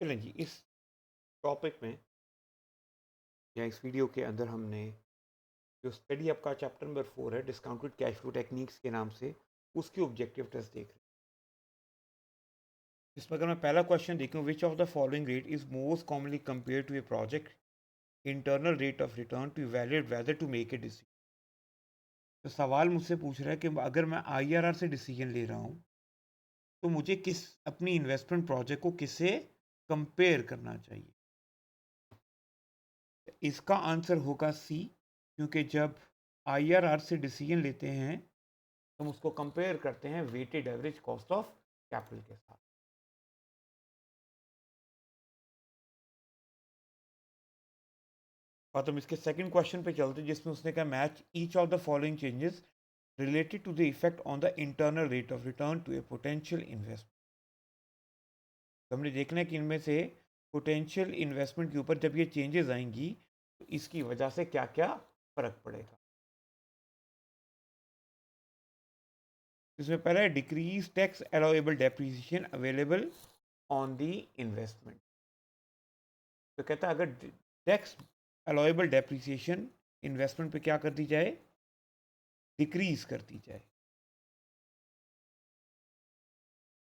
चलें जी, इस टॉपिक में या इस वीडियो के अंदर हमने जो स्टडी आपका चैप्टर नंबर 4 है डिस्काउंटेड कैश फ्लो टेक्निक्स के नाम से, उसके ऑब्जेक्टिव टेस्ट देख रहे हैं। इसमें अगर मैं पहला क्वेश्चन देखूं, which of the following rate is most commonly compare to a project internal rate of return to evaluate whether to make a decision. तो सवाल मुझसे पूछ रहा है कि अगर मैं आईआरआर से डिसीजन ले रहा हूं तो मुझे किस अपनी इन्वेस्टमेंट प्रोजेक्ट को किससे कंपेयर करना चाहिए। इसका आंसर होगा सी, क्योंकि जब आईआरआर से डिसीजन लेते हैं तो हम उसको कंपेयर करते हैं weighted average cost of capital के साथ। और हम इसके सेकंड क्वेश्चन पे चलते हैं, जिसमें उसने कहा match each of the following changes related to the effect on the internal rate of return to a potential investment. तो हमने देखना है कि इनमें से पोटेंशियल इन्वेस्टमेंट के ऊपर जब ये चेंजेस आएंगी तो इसकी वजह से क्या क्या फर्क पड़ेगा। इसमें पहला है decrease tax allowable depreciation available on the investment. तो कहता है अगर टैक्स अलाउएबल डेप्रिसिएशन इन्वेस्टमेंट पे क्या कर दी जाए, डिक्रीज कर दी जाए।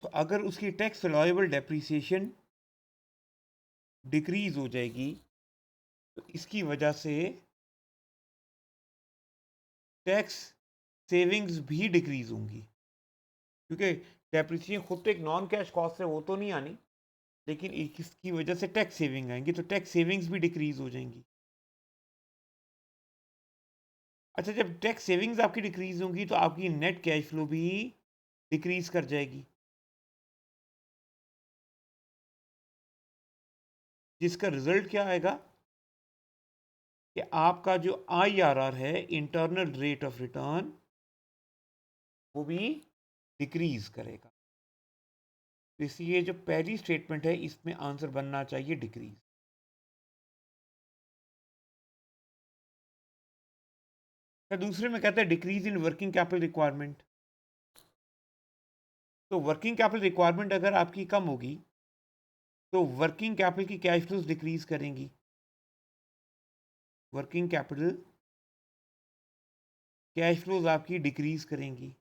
तो अगर उसकी टैक्स अलाउएबल डेप्रिसिएशन डिक्रीज हो जाएगी तो इसकी वजह से टैक्स सेविंग्स भी डिक्रीज होंगी, क्योंकि डेप्रिसिएशन खुद तो एक नॉन कैश कॉस्ट है, वो तो नहीं आनी, लेकिन इसकी वजह से टैक्स सेविंग आएंगी तो टैक्स सेविंग्स भी डिक्रीज हो जाएंगी। अच्छा, जब टैक्स सेविंग्स आपकी डिक्रीज होंगी तो आपकी नेट कैश फ्लो भी डिक्रीज कर जाएगी, जिसका रिजल्ट क्या आएगा कि आपका जो आईआरआर है, इंटरनल रेट ऑफ रिटर्न, वो भी डिक्रीज करेगा। तो इसलिए जो पहली स्टेटमेंट है इसमें आंसर बनना चाहिए डिक्रीज। तो दूसरे में कहता है decrease in working capital requirement. तो वर्किंग कैपिटल रिक्वायरमेंट अगर आपकी कम होगी तो वर्किंग कैपिटल की कैश फ्लोज डिक्रीज करेंगी। वर्किंग कैपिटल कैश फ्लोज आपकी डिक्रीज करेंगी।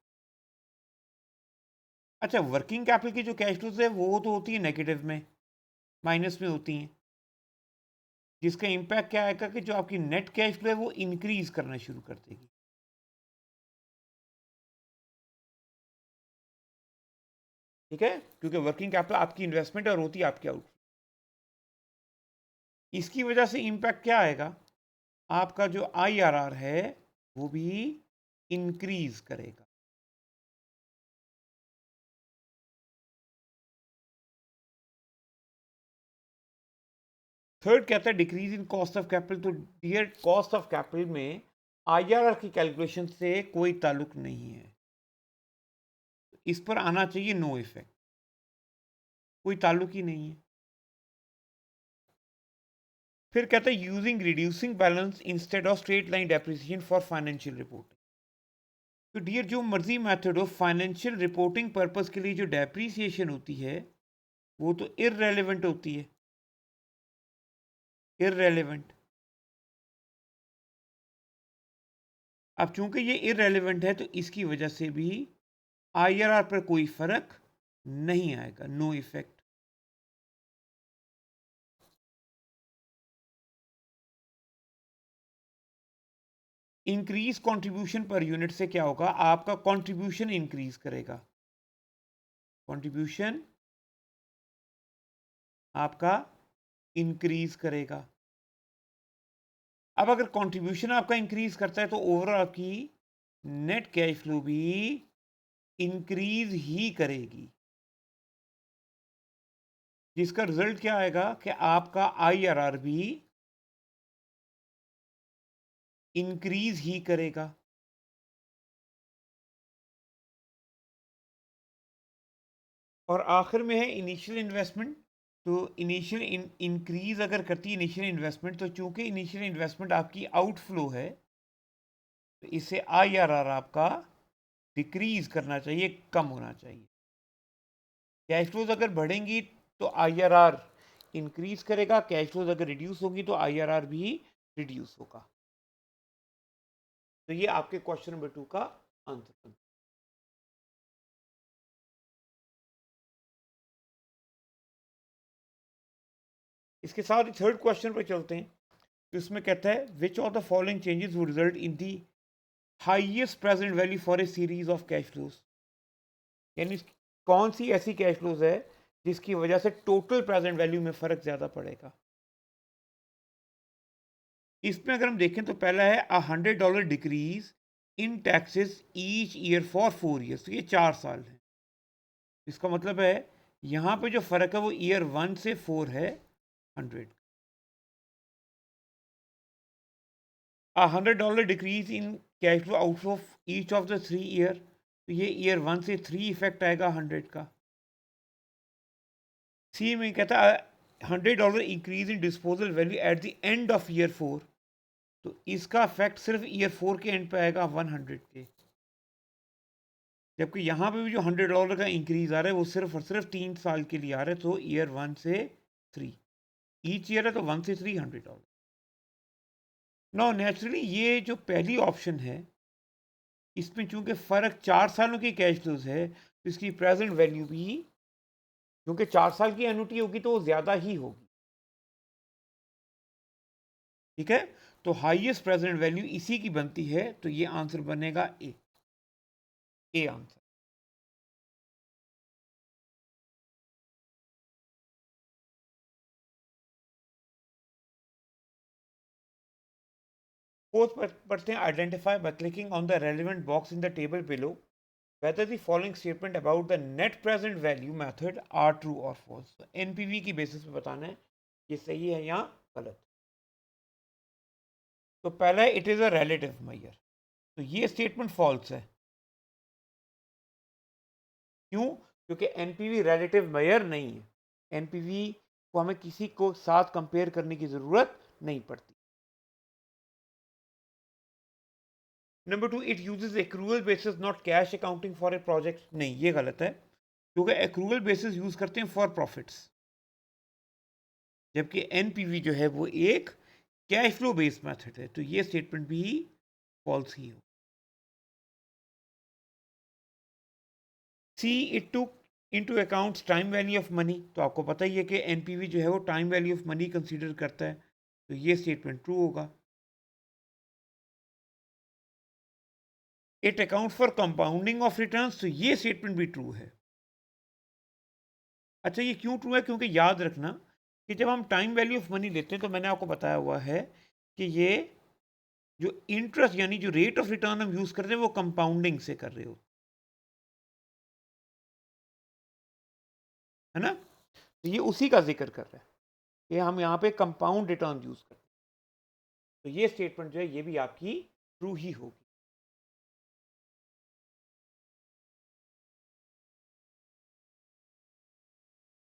अच्छा, वर्किंग कैपिटल की जो कैश फ्लोज है वो तो होती है नेगेटिव में, माइनस में होती हैं, जिसका इम्पैक्ट क्या आएगा कि जो आपकी नेट कैश फ्लो है वो इंक्रीज करना शुरू कर देगी। ठीक है, क्योंकि वर्किंग कैपिटल आपकी इन्वेस्टमेंट और होती है आपकी आउट। इसकी वजह से इम्पैक्ट क्या आएगा, आपका जो आईआरआर है वो भी इंक्रीज करेगा। थर्ड कहता है decrease in cost of capital. तो डियर, कॉस्ट ऑफ कैपिटल में आईआरआर की कैलकुलेशन से कोई ताल्लुक नहीं है, इस पर आना चाहिए नो इफेक्ट, कोई ताल्लुक ही नहीं है। फिर कहता है using reducing balance instead of straight line depreciation for financial reporting. तो डियर, जो मर्जी मेथड हो, फाइनेंशियल रिपोर्टिंग पर्पस के लिए जो डेप्रिसिएशन होती है वो तो इररेलेवेंट होती है, इररेलेवेंट। अब चूंकि ये इररेलेवेंट है तो इसकी वजह से भी आईआरआर पर कोई फर्क नहीं आएगा, no effect. Increase contribution per unit से क्या होगा, आपका कंट्रीब्यूशन इंक्रीज करेगा, कंट्रीब्यूशन आपका इंक्रीज करेगा। अब अगर कंट्रीब्यूशन आपका इंक्रीज करता है तो ओवरऑल आपकी नेट कैश फ्लो भी इंक्रीज ही करेगी, जिसका रिजल्ट क्या आएगा कि आपका आईआरआर भी इंक्रीज ही करेगा। और आखिर में है इनिशियल इन्वेस्टमेंट। तो इनिशियल इंक्रीज अगर करती है इनिशियल इन्वेस्टमेंट, तो चूंकि इनिशियल इन्वेस्टमेंट आपकी आउटफ्लो है तो इससे आईआरआर आपका डिक्रीज करना चाहिए, कम होना चाहिए। कैश फ्लोज अगर बढ़ेंगी तो आईआरआर इंक्रीज करेगा, कैश फ्लोज अगर रिड्यूस होगी तो आईआरआर भी रिड्यूस होगा। तो ये आपके क्वेश्चन नंबर 2 का आंसर। इसके साथ ही थर्ड क्वेश्चन पर चलते हैं। तो इसमें कहता है which of the following changes would result in the highest present value for a series of cash flows, यानी कौन सी ऐसी कैश फ्लोज है जिसकी वजह से टोटल प्रेजेंट वैल्यू में फर्क ज्यादा पड़ेगा। इसमें अगर हम देखें तो पहला है $100 decrease in taxes each year for 4 years, तो ये 4 साल है। इसका मतलब है यहां पे जो फर्क है वो ईयर 1 से 4 है 100। $100 decrease in cash flow out of each of the 3 year, तो ये ईयर 1 से 3 इफेक्ट आएगा 100 का। सी में कहता है $100 increase in disposal value at the end of year 4, तो इसका इफेक्ट सिर्फ ईयर 4 के एंड पे आएगा 100 के। जबकि यहाँ पे भी जो $100 का इंक्रीज आ रहा है वो सिर्फ और सिर्फ 3 साल के लिए आ रहा है, तो ईयर 1 से 3, ईच ईयर है तो 1 से 3 $100। नो नेचुरली ये जो पहली ऑप्शन है इसमें चूंकि फ़र्क 4 सालों की कैश फ्लोज है तो इसकी प्रेजेंट वैल्यू भी क्योंकि 4 साल की एन्युटी होगी तो वो ज़्यादा ही होगी। ठीक है, तो हाईएस्ट प्रेजेंट वैल्यू इसी की बनती है, तो ये आंसर बनेगा ए आंसर। फोर्थ पढ़ते हैं identify by clicking on the relevant box in the table below whether the following statement about the net present value method are true or false। तो एनपीवी की बेसिस पे बताना है ये सही है या गलत। तो पहला है it is a relative major, तो ये स्टेटमेंट फॉल्स है। क्यों? क्योंकि एनपीवी रिलेटिव मेजर नहीं है, एनपीवी को हमें किसी को साथ कंपेयर करने की जरूरत नहीं पड़ती। Number 2 it uses accrual basis not cash accounting for a project, नहीं ये गलत है क्योंकि एक्रूअल बेसिस यूज करते हैं फॉर प्रॉफिट्स, जबकि एनपीवी जो है वो एक कैश फ्लो बेस्ड मेथड है, तो ये स्टेटमेंट भी फॉल्स ही हो। See it took into accounts time value of money, तो आपको पता ही है कि एनपीवी जो है वो time value of money consider करता है, तो ये स्टेटमेंट ट्रू होगा। It account for compounding of returns, तो ये स्टेटमेंट भी ट्रू है। अच्छा ये क्यों ट्रू है? क्योंकि याद रखना कि जब हम टाइम वैल्यू ऑफ मनी लेते हैं तो मैंने आपको बताया हुआ है कि ये जो इंटरेस्ट यानी जो रेट ऑफ रिटर्न हम यूज करते हैं वो कंपाउंडिंग से कर रहे हो, है ना, तो ये उसी का जिक्र कर रहा है कि हम यहाँ पे कंपाउंड रिटर्न यूज करते हैं, तो ये स्टेटमेंट जो है ये भी आपकी ट्रू ही होगी।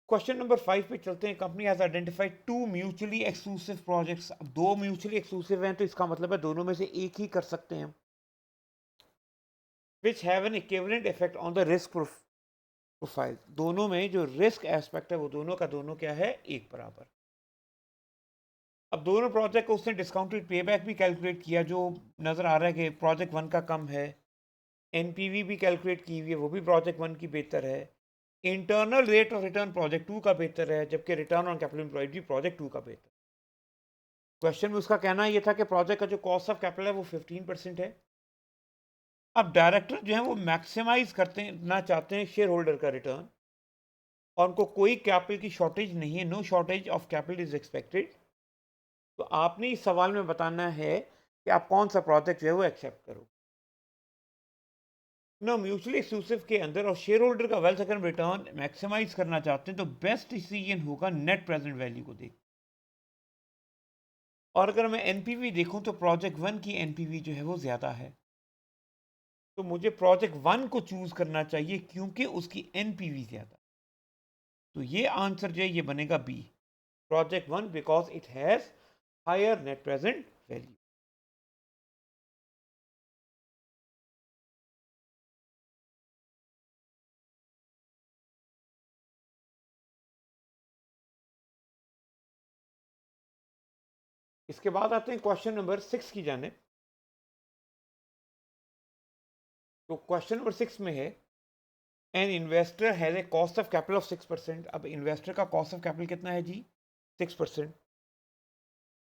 क्वेश्चन नंबर 5 पे चलते हैं। Company has identified 2 mutually exclusive projects. अब 2 म्यूचुअली एक्सक्लूसिव हैं तो इसका मतलब है दोनों में से एक ही कर सकते हैं, which have an equivalent effect on the risk profile. दोनों में जो रिस्क एस्पेक्ट है वो दोनों का दोनों क्या है, एक बराबर। अब दोनों प्रोजेक्ट को उसने डिस्काउंटेड पेबैक भी कैलकुलेट किया, जो नज़र आ रहा है कि प्रोजेक्ट 1 का कम है। एनपीवी भी कैलकुलेट की हुई है, वो भी प्रोजेक्ट 1 की बेहतर है। Internal rate of return project 2 का बेहतर है, जबकि रिटर्न ऑन कैपिटल एम्प्लॉयड भी प्रोजेक्ट 2 का बेहतर है। क्वेश्चन में उसका कहना ये था कि प्रोजेक्ट का जो कॉस्ट ऑफ कैपिटल है वो 15% है। अब डायरेक्टर जो है वो मैक्सिमाइज करते ना चाहते हैं शेयर होल्डर का रिटर्न, और उनको कोई कैपिटल की शॉर्टेज नहीं है, no shortage of capital is expected. तो आपने इस सवाल में बताना है कि आप कौन सा प्रोजेक्ट जो है वो एक्सेप्ट करो। ना म्यूचुअली एक्सक्लूसिव के अंदर और शेयर होल्डर का वेल्थ अगर रिटर्न मैक्सिमाइज करना चाहते हैं तो बेस्ट डिसीजन होगा नेट प्रेजेंट वैल्यू को देख। और अगर मैं एनपीवी देखूं तो प्रोजेक्ट 1 की एनपीवी जो है वो ज़्यादा है, तो मुझे प्रोजेक्ट 1 को चूज करना चाहिए क्योंकि उसकी एनपीवी ज़्यादा। तो ये आंसर जो है ये बनेगा B, project 1, because it has higher net present value. इसके बाद आते हैं क्वेश्चन नंबर 6 की जानिब। तो क्वेश्चन नंबर 6 में है an investor has a cost of capital of 6%। अब इन्वेस्टर का कॉस्ट ऑफ कैपिटल कितना है जी? 6%।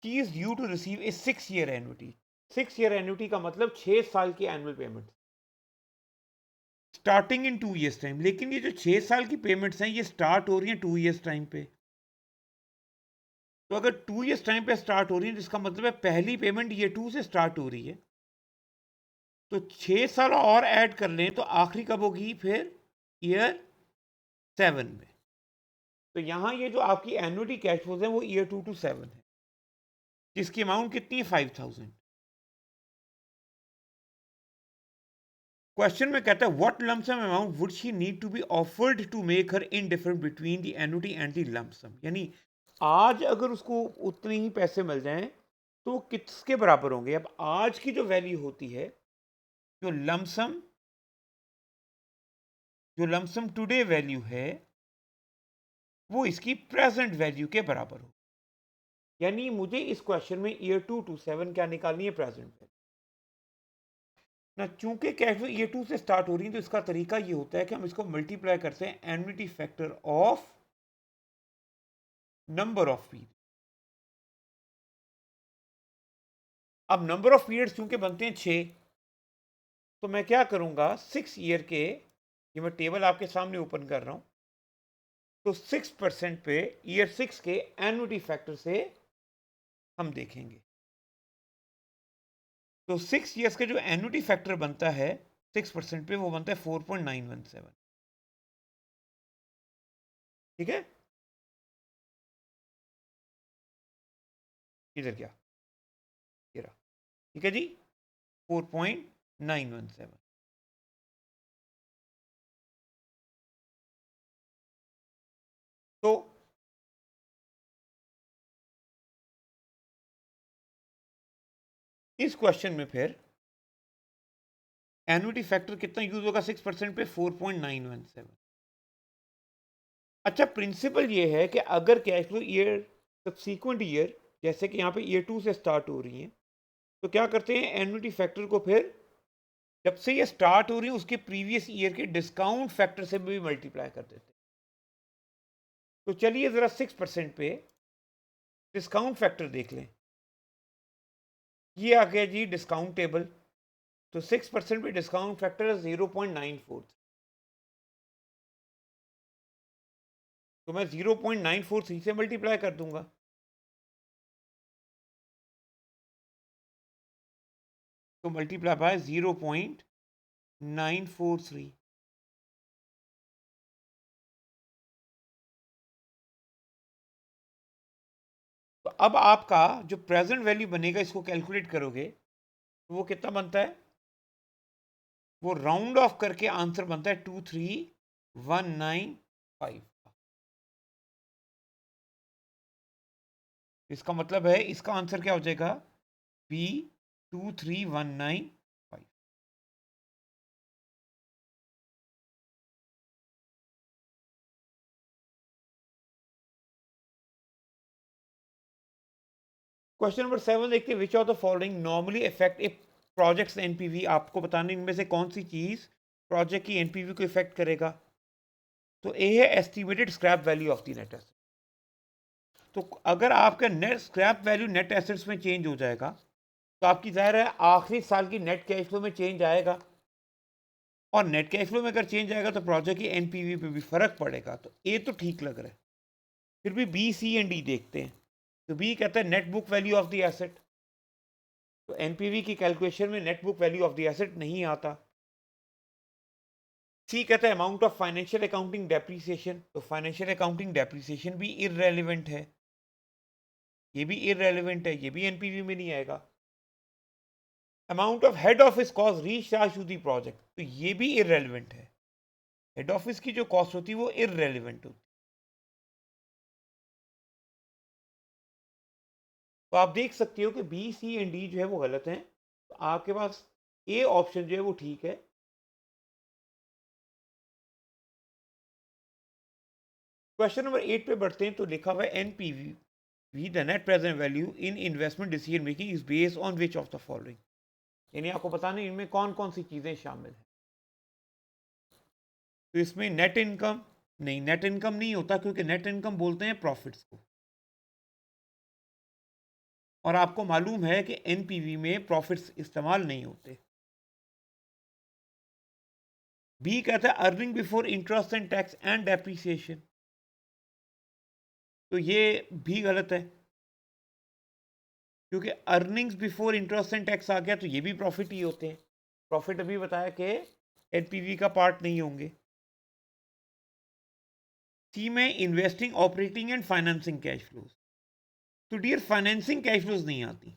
He is due to receive a 6 year annuity. 6 year annuity का मतलब 6 साल की annual payment starting in 2 years time. लेकिन ये जो 6 साल की पेमेंट्स हैं ये स्टार्ट हो रही हैं 2 ईयर्स टाइम पे। तो अगर 2 ईयर्स टाइम पे स्टार्ट हो रही है जिसका मतलब है पहली पेमेंट ईयर 2 से स्टार्ट हो रही है। तो 6 साल और ऐड कर लें तो आखिरी कब होगी? फिर ईयर 7 में। तो यहां ये जो आपकी एनुअटी कैश फ्लोज है वो ईयर 2 to 7 है, जिसकी अमाउंट कितनी है? 5000। क्वेश्चन में कहता है what lump sum amount would she need to be offered to make her indifferent between the annuity and the lump sum. यानी आज अगर उसको उतने ही पैसे मिल जाएं तो वो किसके बराबर होंगे? अब आज की जो वैल्यू होती है, जो लमसम टुडे वैल्यू है वो इसकी प्रेजेंट वैल्यू के बराबर हो। यानी मुझे इस क्वेश्चन में ईयर 2 to 7 क्या निकालनी है? प्रेजेंट वैल्यू ना। चूंकि कैश फ्लो ईयर 2 से स्टार्ट हो रही है तो इसका तरीका ये होता है कि हम इसको मल्टीप्लाई करते हैं annuity factor of number of period. अब नंबर ऑफ पीरियड्स चूंकि बनते हैं 6, तो मैं क्या करूंगा 6 ईयर के, ये मैं टेबल आपके सामने ओपन कर रहा हूं, तो 6% पे ईयर 6 के एन्युटी फैक्टर से हम देखेंगे। तो 6 ईयर्स का जो एन्युटी फैक्टर बनता है 6% पे वो बनता है 4.917। ठीक है, इधर क्या, ये रहा। ठीक है जी, 4.917। तो इस क्वेश्चन में फिर एन्युटी फैक्टर कितना यूज होगा? 6% पे 4.917। अच्छा, प्रिंसिपल ये है कि अगर cash flow year subsequent year, जैसे कि यहाँ पे ईयर 2 से स्टार्ट हो रही है, तो क्या करते हैं एन्युटी फैक्टर को फिर जब से ये स्टार्ट हो रही है उसके प्रीवियस ईयर के डिस्काउंट फैक्टर से भी मल्टीप्लाई कर देते हैं। तो चलिए जरा 6% पे डिस्काउंट फैक्टर देख लें। ये आ गया जी डिस्काउंट टेबल। तो 6% पे डिस्काउंट फैक्टर है 0.94। तो मैं 0.943 से मल्टीप्लाई कर दूंगा। तो मल्टीप्लाई बाय 0.943। तो अब आपका जो प्रेजेंट वैल्यू बनेगा इसको कैलकुलेट करोगे तो वो कितना बनता है? वो राउंड ऑफ करके आंसर बनता है 23195। इसका मतलब है इसका आंसर क्या हो जाएगा? बी 23195। क्वेश्चन नंबर 7 देखते हैं विच of the following normally effect A projects NPV. आपको बताने इनमें से कौन सी चीज प्रोजेक्ट की एनपीवी को इफेक्ट करेगा। तो ए है estimated scrap value of the net asset. तो अगर आपका net scrap value net assets में चेंज हो जाएगा तो आपकी जाहिर है आखिरी साल की नेट कैश फ्लो में चेंज आएगा, और नेट कैश फ्लो में अगर चेंज आएगा तो प्रोजेक्ट की एनपीवी पे भी फर्क पड़ेगा। तो ए तो ठीक लग रहा है, फिर भी बी सी एंड डी देखते हैं। तो बी कहता है net book value of the asset. तो एनपीवी की कैलकुलेशन में net book value of the asset नहीं आता। सी कहता है amount of financial accounting depreciation. तो फाइनेंशियल अकाउंटिंग डेप्रीसिएशन भी इररेलेवेंट है, ये भी इररेलेवेंट है, ये भी एनपीवी में नहीं आएगा। Amount of head office cost recharge to the project, तो ये भी इररेलेवेंट है। हेड ऑफिस की जो कॉस्ट होती है वो इररेलेवेंट होती है। तो आप देख सकते हो कि बी सी एंड डी जो है वो गलत हैं। तो आपके पास ए ऑप्शन जो है वो ठीक है। क्वेश्चन नंबर 8 पे बढ़ते हैं। तो लिखा हुआ है NPV we the net present value in investment decision making is based on which of the following, यानी आपको बताना इनमें कौन कौन सी चीजें शामिल हैं। तो इसमें नेट इनकम नहीं, नेट इनकम नहीं होता, क्योंकि नेट इनकम बोलते हैं प्रॉफिट्स को, और आपको मालूम है कि एनपीवी में प्रॉफिट्स इस्तेमाल नहीं होते। बी कहता है earning before interest and tax and depreciation, तो ये भी गलत है, क्योंकि earnings before interest and tax आ गया तो ये भी प्रॉफिट ही होते हैं। प्रॉफिट अभी बताया कि एनपीवी का पार्ट नहीं होंगे। सी में investing, operating and financing cash flows, तो डियर फाइनेंसिंग कैश फ्लोज नहीं आती,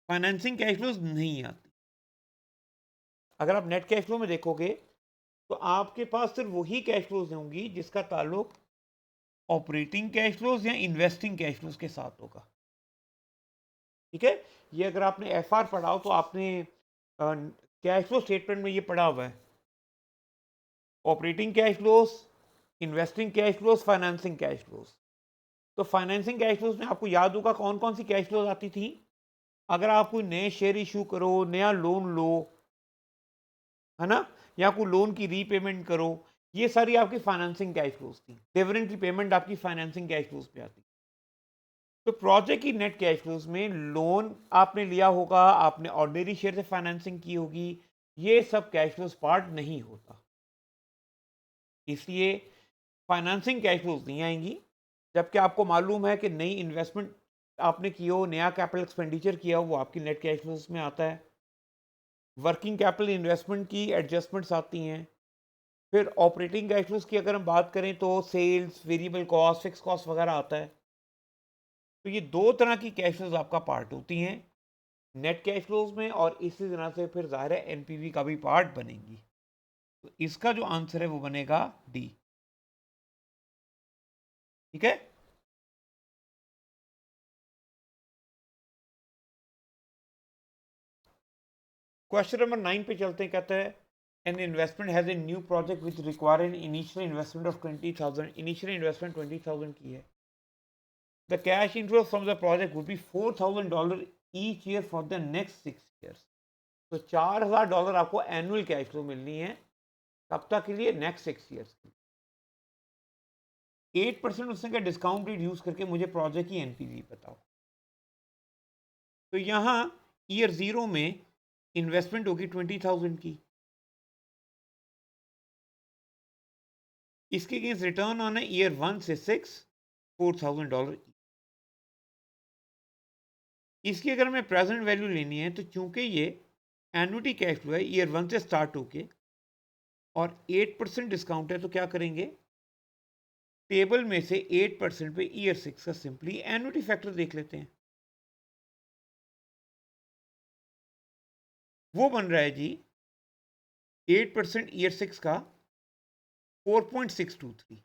फाइनेंसिंग कैश फ्लोज नहीं आती। अगर आप नेट कैश फ्लो में देखोगे तो आपके पास सिर्फ वही कैश फ्लोज होंगी जिसका ताल्लुक ऑपरेटिंग कैश फ्लोज या इन्वेस्टिंग कैश फ्लोज के साथ होगा। ठीक है, ये अगर आपने एफआर पढ़ा हो तो आपने कैश फ्लो स्टेटमेंट में ये पढ़ा हुआ है, operating cash flows, investing cash flows, financing cash flows. तो फाइनेंसिंग कैश फ्लोज में आपको याद होगा कौन कौन सी कैश फ्लोज आती थी। अगर आप कोई नए शेयर इशू करो, नया लोन लो, है ना, या कोई लोन की रीपेमेंट करो, ये सारी आपकी फाइनेंसिंग कैश फ्लोज थी। डिविडेंड रीपेमेंट आपकी फाइनेंसिंग कैश फ्लोज पे आती। तो प्रोजेक्ट की नेट कैश फ्लोज में लोन आपने लिया होगा, आपने ऑर्डिनरी शेयर से फाइनेंसिंग की होगी, ये सब कैश फ्लोज पार्ट नहीं होता, इसलिए फाइनेंसिंग कैश फ्लोज नहीं आएंगी। जबकि आपको मालूम है कि नई इन्वेस्टमेंट आपने की हो, नया कैपिटल एक्सपेंडिचर किया हो, वो आपकी नेट कैश फ्लोज में आता है। वर्किंग कैपिटल इन्वेस्टमेंट की एडजस्टमेंट्स आती हैं। फिर ऑपरेटिंग कैश फ्लोज की अगर हम बात करें तो sales, variable cost, fixed cost वगैरह आता है। तो ये दो तरह की कैश फ्लोज आपका पार्ट होती हैं नेट कैश फ्लोज में, और इसी तरह से फिर जाहिर है एनपीवी का भी पार्ट बनेगी। तो इसका जो आंसर है वो बनेगा डी। ठीक है, क्वेश्चन नंबर 9 पे चलते हैं। कहता है an investment has a new project which require an initial investment of 20,000, initial investment 20,000 की है। The cash inflow from the project would be $4,000 each year for the next 6 years. तो $4,000 आपको एनुअल कैश फ्लो मिलनी है, कब तक के लिए? नेक्स्ट 6 ईयर्स की। 8% उसने का डिस्काउंट रेट यूज करके मुझे प्रोजेक्ट की एनपीवी बताओ। तो यहां ईयर 0 में इन्वेस्टमेंट होगी 20,000 की, इसके अगेंस्ट रिटर्न ऑन है ईयर 1 से 6 $4,000। इसकी अगर मैं प्रेजेंट वैल्यू लेनी है तो चूंकि ये एनुटी कैश फ्लो है ईयर 1 से स्टार्ट होके और 8% डिस्काउंट है, तो क्या करेंगे, टेबल में से 8% पे ईयर 6 का सिंपली एनुटी फैक्टर देख लेते हैं। वो बन रहा है जी 8% ईयर 6 का 4.623।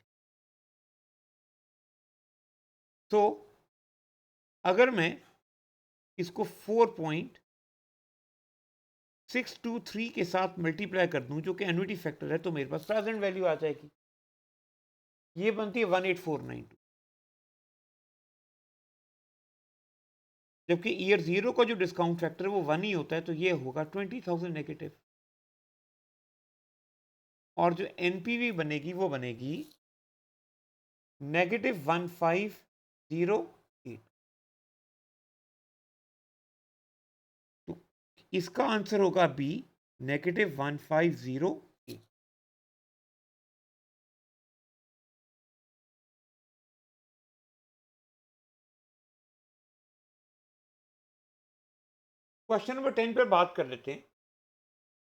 तो अगर मैं इसको 4.623 के साथ मल्टीप्लाई कर दूं, जो कि एन्युटी फैक्टर है, तो मेरे पास प्रेजेंट वैल्यू आ जाएगी, ये बनती है 18492। जबकि ईयर 0 का जो डिस्काउंट फैक्टर है वो 1 ही होता है, तो ये होगा 20,000 नेगेटिव। और जो एनपीवी बनेगी वो बनेगी -1508। तो इसका आंसर होगा बी, -1508। क्वेश्चन नंबर 10 पर बात कर लेते हैं।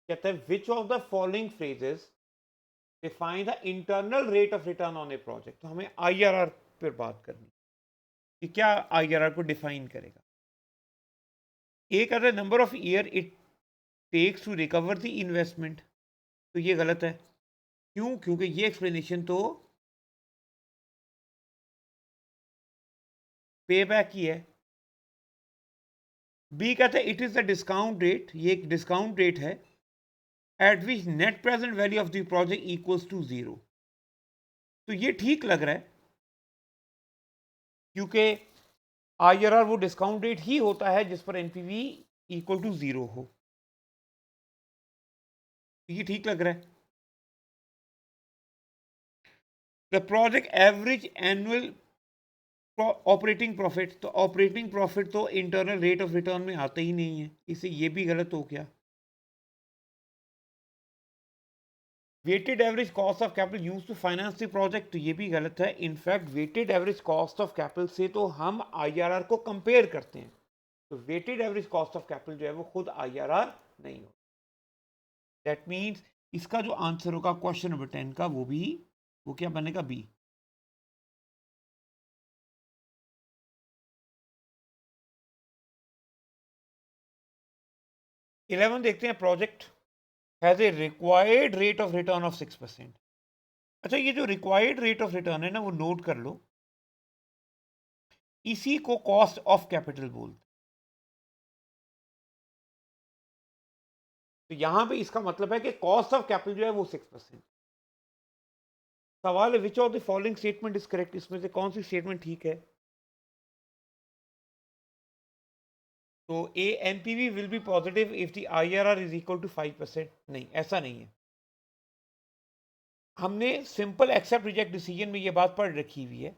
कहता है which of the following phrases define the internal rate of return on A project. तो हमें आईआरआर पर बात करनी कि क्या आईआरआर को डिफाइन करेगा। एक आता है number of year it takes to recover the investment, तो ये गलत है। क्यों? क्योंकि ये एक्सप्लेनेशन तो पे बैक की है। बी कहता है it is the discount rate, ये एक डिस्काउंट रेट है at which net present value of the project equals to 0। तो ये ठीक लग रहा है, क्योंकि IRR वो डिस्काउंट रेट ही होता है जिस पर एनपीवी इक्वल टू 0 हो। ये ठीक लग रहा है? The project average annual operating profit, तो ऑपरेटिंग प्रॉफिट तो इंटरनल रेट ऑफ रिटर्न में आता ही नहीं है, इसे ये भी गलत हो गया। Weighted average cost of capital use to finance the project, तो ये भी गलत है। In fact weighted average cost of capital से तो हम IRR को कंपेयर करते हैं, तो weighted average cost of capital जो है वो खुद IRR नहीं हो। दैट मीन्स इसका जो आंसर होगा क्वेश्चन नंबर 10 का वो क्या बनेगा? बी। 11 देखते हैं। Project has a required rate of return of 6%। अच्छा, ये जो रिक्वायर्ड रेट ऑफ रिटर्न है ना, वो नोट कर लो, इसी को कॉस्ट ऑफ कैपिटल बोलते। तो यहां पे इसका मतलब है कि कॉस्ट ऑफ कैपिटल जो है वो 6%। सवाल है which of the following statement is correct, इसमें से कौन सी स्टेटमेंट ठीक है? तो A NPV will be positive if the IRR is equal to 5%। नहीं, ऐसा नहीं है। हमने सिंपल एक्सेप्ट रिजेक्ट डिसीजन में ये बात पढ़ रखी हुई है,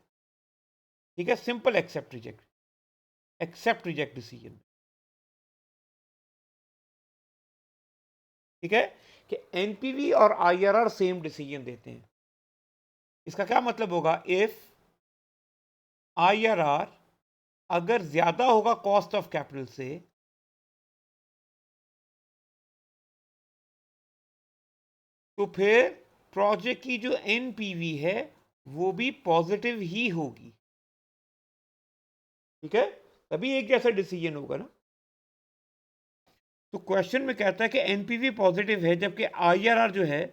ठीक है? सिंपल एक्सेप्ट रिजेक्ट डिसीजन, ठीक है, कि एनपीवी और IRR सेम डिसीजन देते हैं। इसका क्या मतलब होगा? इफ IRR अगर ज्यादा होगा कॉस्ट ऑफ कैपिटल से, तो फिर प्रोजेक्ट की जो एनपीवी है वो भी पॉजिटिव ही होगी, ठीक है? तभी एक जैसा डिसीजन होगा ना। तो क्वेश्चन में कहता है कि एनपीवी पॉजिटिव है जबकि IRR जो है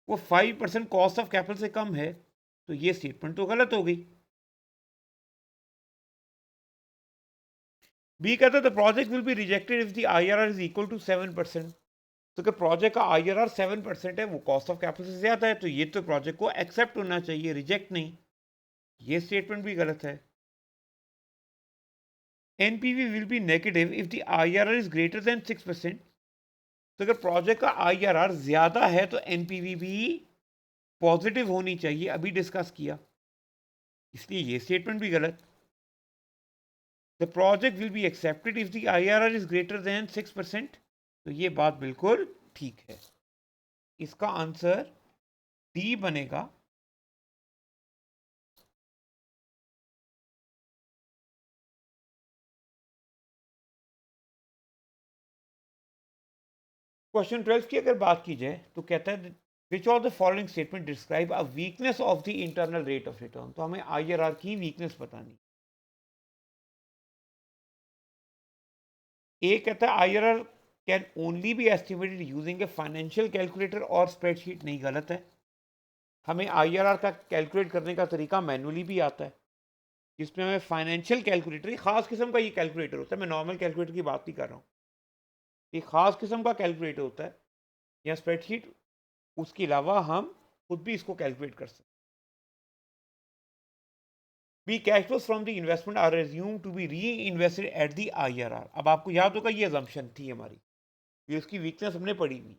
वो 5% कॉस्ट ऑफ कैपिटल से कम है, तो ये स्टेटमेंट तो गलत हो गई। बी कहता है the project will be rejected if the IRR is equal to 7%। तो कि प्रोजेक्ट का IRR 7% है, वो कॉस्ट ऑफ कैपिटल से ज्यादा है, तो ये तो प्रोजेक्ट को एक्सेप्ट होना चाहिए, रिजेक्ट नहीं। ये स्टेटमेंट भी गलत है। NPV will B negative if the IRR is greater than 6%। तो अगर प्रोजेक्ट का IRR ज्यादा है तो एनपीवी भी पॉजिटिव होनी चाहिए, अभी डिस्कस किया, इसलिए ये स्टेटमेंट भी गलत। The project will be accepted if the IRR is greater than 6%, तो ये बात बिल्कुल ठीक है। इसका आंसर डी बनेगा। क्वेश्चन 12 की अगर बात की जाए तो कहता है which of the following statement describe a weakness of the internal rate of return, तो हमें IRR की वीकनेस बतानी। ए कहता है IRR can only B estimated using a financial calculator और स्प्रेडशीट। नहीं, गलत है। हमें IRR का कैलकुलेट करने का तरीका मैनुअली भी आता है, जिसमें हमें फाइनेंशियल कैलकुलेटर, खास किस्म का ये कैलकुलेटर होता है, मैं नॉर्मल कैलकुलेटर की बात नहीं कर रहा हूँ, ये खास किस्म का कैलकुलेटर होता है या स्प्रेडशीट, उसके अलावा हम खुद भी इसको कैलकुलेट कर सकते हैं। B cash flows from the investment are assume to be reinvested at the IRR। अब आपको याद होगा ये अजम्पशन थी हमारी, ये उसकी वीकनेस हमने पढ़ी हुई,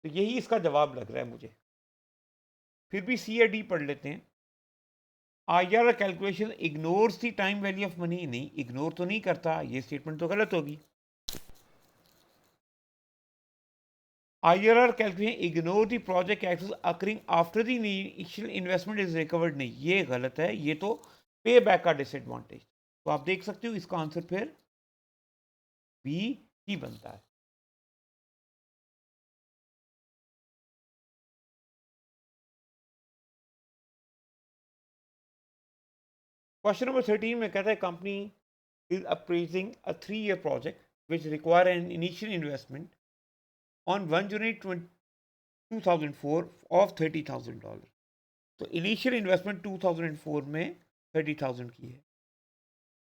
तो यही इसका जवाब लग रहा है मुझे। फिर भी सी या डी पढ़ लेते हैं। IRR calculation ignores the time value of money. नहीं, इग्नोर तो नहीं करता, ये स्टेटमेंट तो गलत होगी। IRR calculation ignore the project cash occurring after the initial investment is recovered। नहीं, ये गलत है, ये तो पे बैक का डिसएडवांटेज। तो आप देख सकते हो इसका आंसर फिर बी ही बनता है। क्वेश्चन नंबर 13 में कहता है company is appraising a 3-year project which require an initial investment on 1 January 2004 of $30,000। तो इनिशियल इन्वेस्टमेंट 2004 में 30,000 की है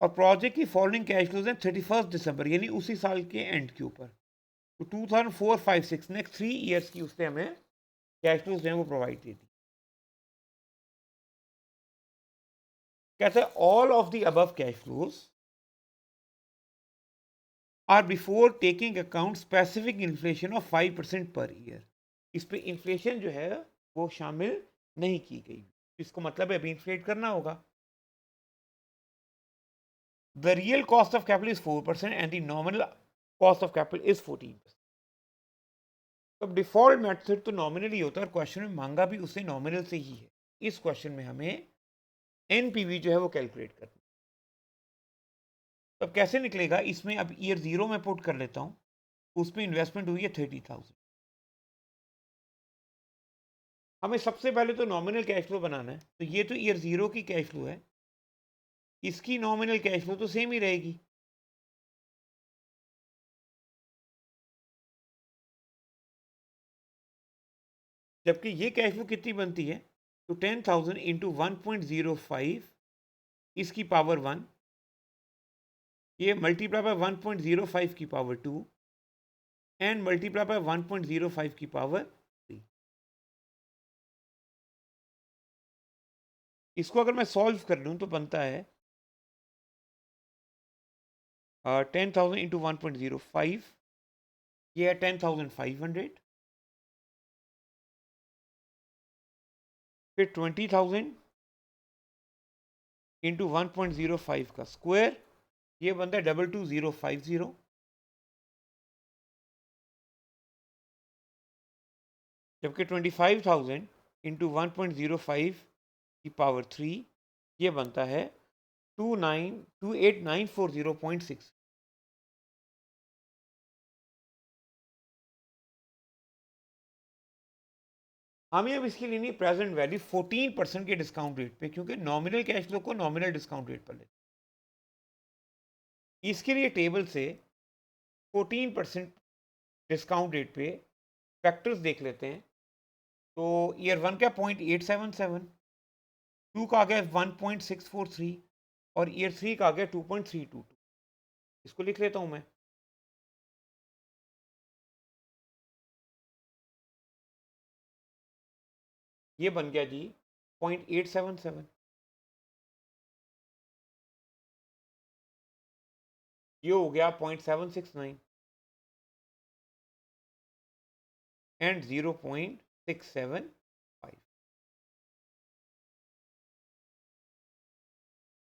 और प्रोजेक्ट की फॉलोइंग कैश फ्लोज हैं 31 दिसंबर, यानी उसी साल के एंड के ऊपर। तो 2004, 5, 6 नेक्स्ट 3 ईयर्स की उसने हमें कैश फ्लोज जो है वो प्रोवाइड की थी। कहते हैं all of the above cash flows are before taking account specific inflation of 5% per year. इस पे इन्फ्लेशन जो है वो शामिल नहीं की गई। इसको मतलब है अभी इन्फ्लेट करना होगा। The real cost of capital is 4% and the nominal cost of capital is 14%. तो डिफॉल्ट मेथड तो नॉमिनल ही होता है और क्वेश्चन में मांगा भी उससे नॉमिनल से ही है। इस क्वेश्चन में हमें एनपीवी जो है वो कैलकुलेट करना। तो अब कैसे निकलेगा, इसमें अब ईयर 0 में पुट कर लेता हूँ, उसमें इन्वेस्टमेंट हुई है 30,000। हमें सबसे पहले तो नॉमिनल कैश फ्लो बनाना है। तो ये तो ईयर 0 की कैश फ्लो है, इसकी नॉमिनल कैश फ्लो तो सेम ही रहेगी। जबकि ये कैश फ्लो कितनी बनती है, तो 10,000 इंटू 1.05 इसकी पावर 1, ये मल्टीप्लाई बाय 1.05 की पावर 2 एंड मल्टीप्लाई बाय 1.05 की पावर 3। इसको अगर मैं सॉल्व कर लूँ तो बनता है 10,000 इंटू 1.05, ये है 10,500, फिर 20,000 इंटू 1.05 का स्क्वायर, ये बनता है 22050, जबकि 25,000 इंटू 1.05 की पावर 3 ये बनता है 28940.6। हमें अब इसकी लेनी प्रेजेंट वैल्यू 14% के डिस्काउंट रेट पे, क्योंकि नॉमिनल कैश फ्लो को नॉमिनल डिस्काउंट रेट पर ले। इसके लिए टेबल से 14% डिस्काउंट रेट पे फैक्टर्स देख लेते हैं। तो ईयर 1 का 0.877, 2 का आ गया 1.643 और ईयर 3 का आ गया 2.322। इसको लिख लेता हूं मैं। ये बन गया जी 0.877, ये हो गया 0.769 एंड 0.675।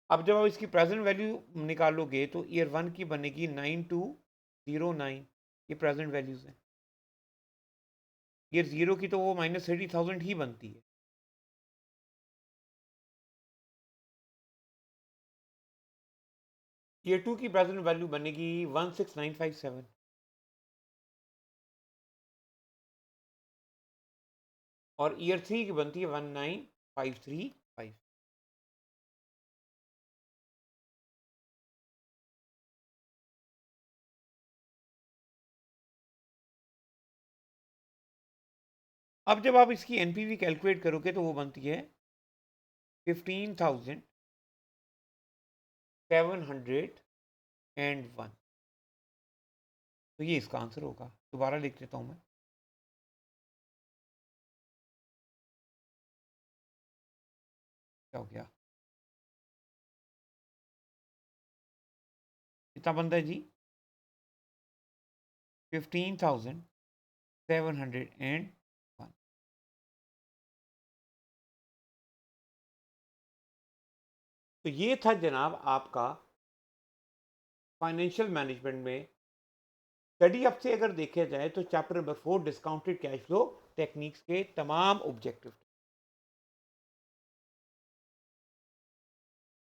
अब जब आप इसकी प्रेजेंट वैल्यू निकालोगे तो ईयर 1 की बनेगी 9209, ये प्रेजेंट वैल्यूज है। ईयर 0 की तो वो -30,000 ही बनती है। ईयर 2 की प्रेजेंट वैल्यू बनेगी 16957 और ईयर 3 की बनती है 19535। अब जब आप इसकी एनपीवी कैलकुलेट करोगे तो वो बनती है 15,701। तो ये इसका आंसर होगा। दोबारा लिख देता हूं मैं। क्या हो गया, कितना बनता है जी, 15,701। तो ये था जनाब आपका फाइनेंशियल मैनेजमेंट में स्टडी। अब से अगर देखा जाए तो chapter number 4 discounted cash flow techniques के तमाम ऑब्जेक्टिव